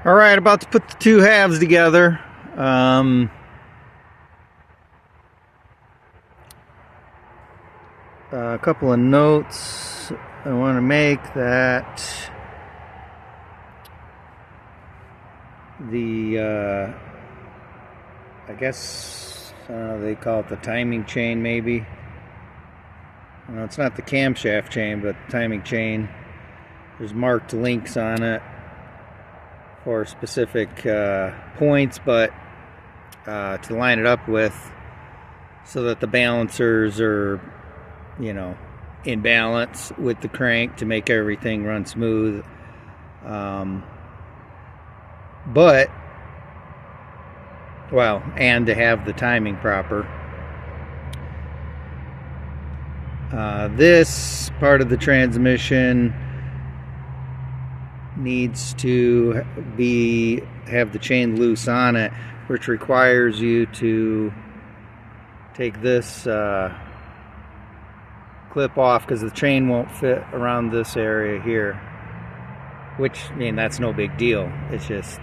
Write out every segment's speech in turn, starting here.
All right, about to put the two halves together. A couple of notes I want to make that the I guess they call it the timing chain, maybe. No, it's not the camshaft chain, but the timing chain. There's marked links on it for specific points, but to line it up with, so that the balancers are, you know, in balance with the crank to make everything run smooth. But, well, and to have the timing proper. This part of the transmission needs to have the chain loose on it, which requires you to take this clip off, because the chain won't fit around this area here, which, I mean, that's no big deal. It's just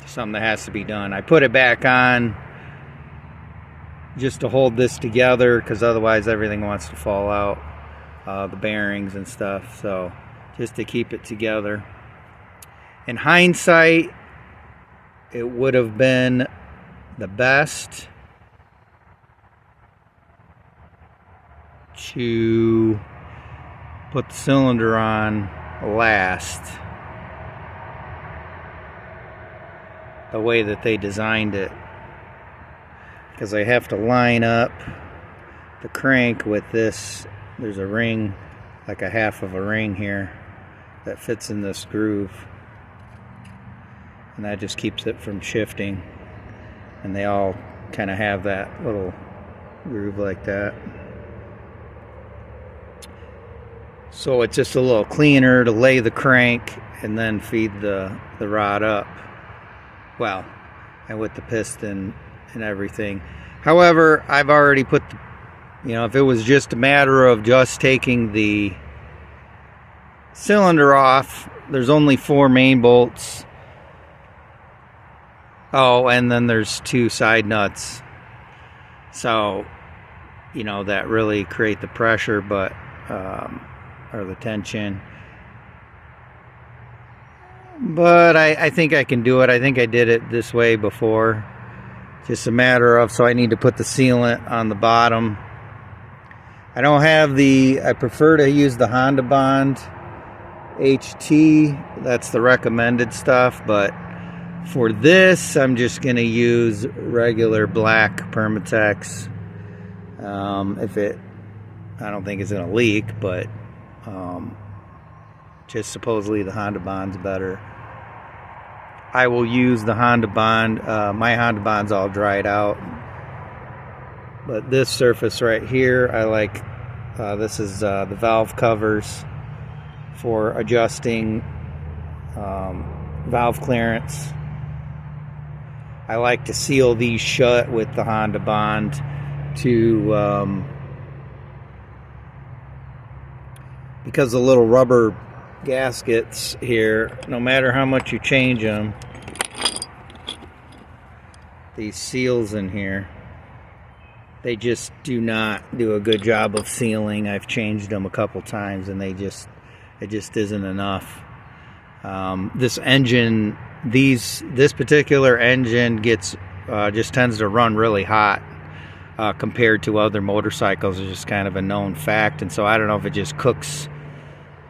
something that has to be done. I put it back on just to hold this together, because otherwise everything wants to fall out, the bearings and stuff, so just to keep it together. In hindsight, it would have been the best to put the cylinder on last, the way that they designed it, because I have to line up the crank with this. There's a ring, like a half of a ring here, that fits in this groove, and that just keeps it from shifting, and they all kind of have that little groove like that. So it's just a little cleaner to lay the crank and then feed the rod up, well, and with the piston and everything. However, I've already put the, you know, if it was just a matter of just taking the cylinder off, there's only 4 main bolts. Oh, and then there's 2 side nuts. So, you know, that really create the pressure, but or the tension. But I think I can do it. I think I did it this way before. Just a matter of, so I need to put the sealant on the bottom. I don't have I prefer to use the Honda Bond HT. That's the recommended stuff, but for this, I'm just going to use regular black Permatex. I don't think it's going to leak, but just supposedly the Honda Bond's better. I will use the Honda Bond. My Honda Bond's all dried out, but this surface right here, I like. This is the valve covers for adjusting valve clearance. I like to seal these shut with the Honda Bond to because the little rubber gaskets here, no matter how much you change them, these seals in here, they just do not do a good job of sealing. I've changed them a couple times, and it just isn't enough. This engine, this particular engine gets just tends to run really hot compared to other motorcycles. It's just kind of a known fact, and so I don't know if it just cooks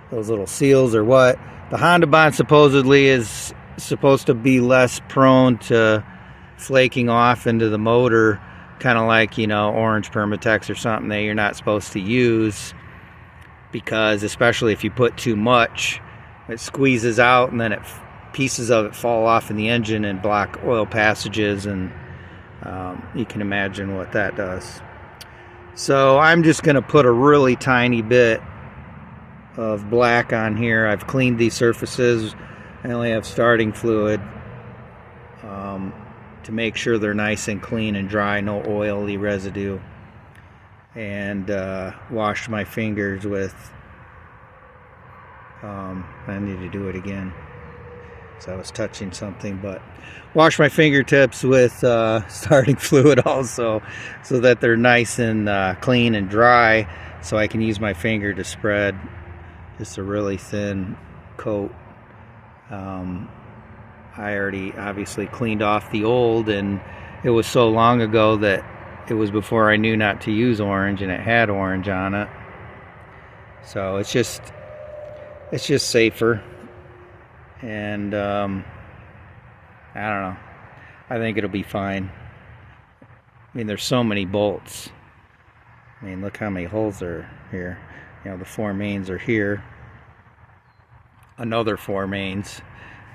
those little seals or what. The Honda Bond supposedly is supposed to be less prone to flaking off into the motor, kind of like, you know, orange Permatex or something that you're not supposed to use, because especially if you put too much, it squeezes out, and then pieces of it fall off in the engine and block oil passages, and you can imagine what that does. So I'm just going to put a really tiny bit of black on here. I've cleaned these surfaces. I only have starting fluid to make sure they're nice and clean and dry, no oily residue, and washed my fingers with I need to do it again. So I was touching something, but wash my fingertips with starting fluid also, so that they're nice and clean and dry, so I can use my finger to spread just a really thin coat. I already obviously cleaned off the old, and it was so long ago that it was before I knew not to use orange, and it had orange on it. So it's just safer. And I don't know, I think it'll be fine. I mean, there's so many bolts. I mean, look how many holes are here. You know, the 4 mains are here, another 4 mains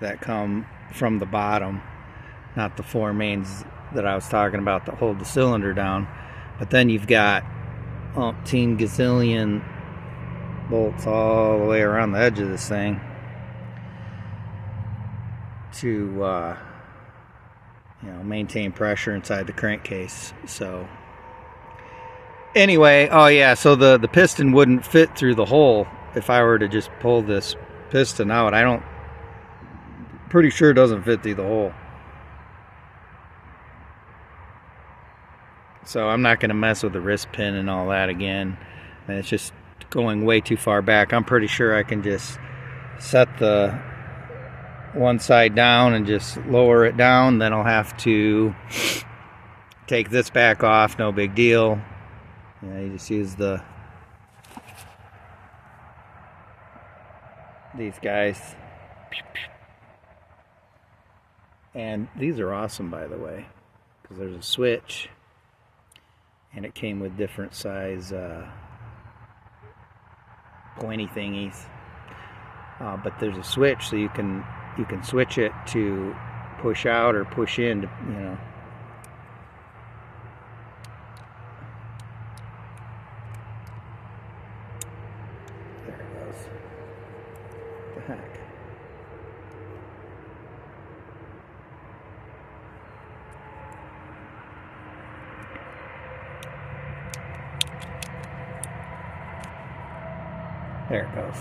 that come from the bottom, not the 4 mains that I was talking about that hold the cylinder down. But then you've got umpteen gazillion bolts all the way around the edge of this thing to you know, maintain pressure inside the crankcase. So anyway, oh yeah, so the piston wouldn't fit through the hole if I were to just pull this piston out. Pretty sure it doesn't fit through the hole. So I'm not going to mess with the wrist pin and all that again. And it's just going way too far back. I'm pretty sure I can just set the one side down and just lower it down. Then I'll have to take this back off, no big deal. You just use these guys. And these are awesome, by the way, because there's a switch, and it came with different size pointy thingies. But there's a switch, so you can switch it to push out or push in, you know. There it goes. What the heck? There it goes.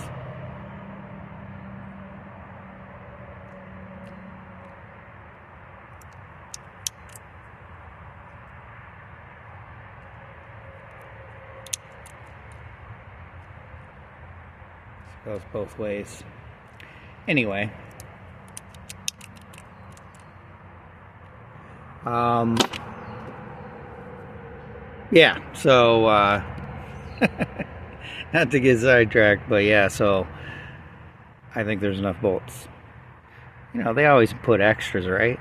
Goes both ways. Anyway, yeah, so not to get sidetracked, but yeah, so I think there's enough bolts. You know, they always put extras, right?